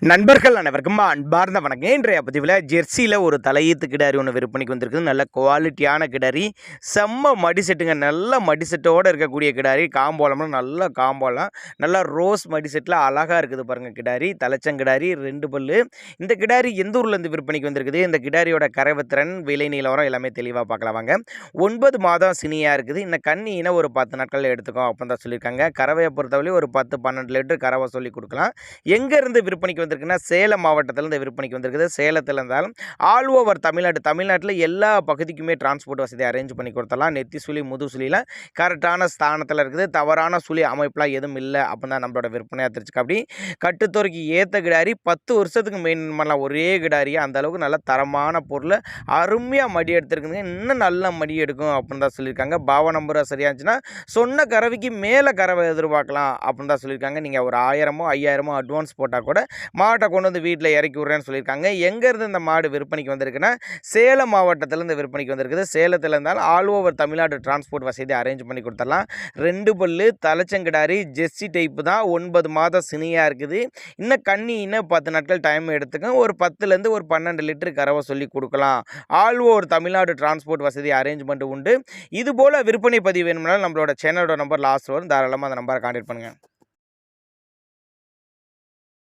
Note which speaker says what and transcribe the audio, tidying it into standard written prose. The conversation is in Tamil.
Speaker 1: நண்பர்கள் அனைவருக்கும் அன்பார்ந்த வணக்கம். இன்றைய பதிவில் ஜெர்சியில் ஒரு தலையீத்து கிடாரி ஒன்று விற்பனைக்கு வந்திருக்குது. நல்ல குவாலிட்டியான கிடாரி, செம்ம மடி செட்டுங்க. நல்ல மடி செட்டோடு இருக்கக்கூடிய கிடாரி. காம்போலம்லாம் நல்ல காம்போலம், நல்லா ரோஸ் மடி செட்டில் அழகாக இருக்குது பாருங்கள் கிடாரி. தலைச்சங்கிடாரி, 2 பல்லு. இந்த கிடாரி எந்த ஊர்லேருந்து விற்பனைக்கு வந்திருக்குது, இந்த கிடாரியோட கறவைத்திறன், விலை நிலவரம் எல்லாமே தெளிவாக பார்க்கலாம் வாங்க. 9 மாதம் சினியாக இருக்குது. இந்த கண்ணியினை ஒரு 10 நாட்களில் எடுத்துக்கோம் அப்படின்னு தான் சொல்லியிருக்காங்க. கறவையை பொறுத்தவரை ஒரு 10-12 லிட்டர் கறவை சொல்லி கொடுக்கலாம். எங்கேருந்து விற்பனைக்கு வந்திருக்குன்னா சேலம் மாவட்டத்திலேருந்து விற்பனைக்கு வந்திருக்குது. சேலத்தில் இருந்தாலும் ஆல் ஓவர் தமிழ்நாட்டில் எல்லா பகுதிக்குமே டிரான்ஸ்போர்ட் வசதி அரேஞ்ச் பண்ணி கொடுத்தலாம். நெத்தி சுழி முதுசுலியில் கரெக்டான ஸ்தானத்தில் இருக்குது. தவறான சுழி அமைப்பெலாம் எதுவும் இல்லை அப்படின்னு தான் நம்மளோட விற்பனையாக தெரிஞ்சுக்க. அப்படி கட்டுத்தோரைக்கு ஏற்ற கிடாரி 10 வருஷத்துக்கு மெயின் பண்ணலாம். ஒரே கிடாரியாக அந்த அளவுக்கு நல்ல தரமான பொருள் அருமையாக மடி எடுத்துருக்குதுங்க. இன்னும் நல்ல மடி எடுக்கும் அப்படின்னு தான் சொல்லியிருக்காங்க. பாவ நம்பர் சரியாச்சுன்னா சொன்ன கறவைக்கு மேலே கறவை எதிர்பார்க்கலாம் அப்படின்னு தான் சொல்லியிருக்காங்க. நீங்கள் ஒரு 1000-5000 அட்வான்ஸ் போட்டால் கூட மாட்டை கொண்டு வந்து வீட்டில் இறக்கி விட்றேன்னு சொல்லியிருக்காங்க. எங்கேருந்து இந்த மாடு விற்பனைக்கு வந்திருக்குன்னா சேலம் மாவட்டத்திலேருந்து விற்பனைக்கு வந்திருக்குது. சேலத்தில் இருந்தாலும் ஆல் ஓவர் தமிழ்நாடு டிரான்ஸ்போர்ட் வசதி அரேஞ்ச் பண்ணி கொடுத்துடலாம். 2 பல்லு தலைச்சங்கிடாரி, ஜெர்சி டைப்பு தான். 9 மாதம் சினியாக இருக்குது. இன்னும் கண்ணி இன்னும் 10 நாட்கள் டைம் எடுத்துக்கும். ஒரு 10லேருந்து ஒரு 12 லிட்டர் கறவை சொல்லி கொடுக்கலாம். ஆல் ஓவர் தமிழ்நாடு டிரான்ஸ்போர்ட் வசதி அரேஞ்ச்மெண்ட் உண்டு. இதுபோல் விற்பனை பதிவு வேணும்னாலும் நம்மளோட சேனலோட நம்பர் லாஸ்ட் வரும். தாராளமாக அந்த நம்பரை கான்டாக்ட் பண்ணுங்கள்.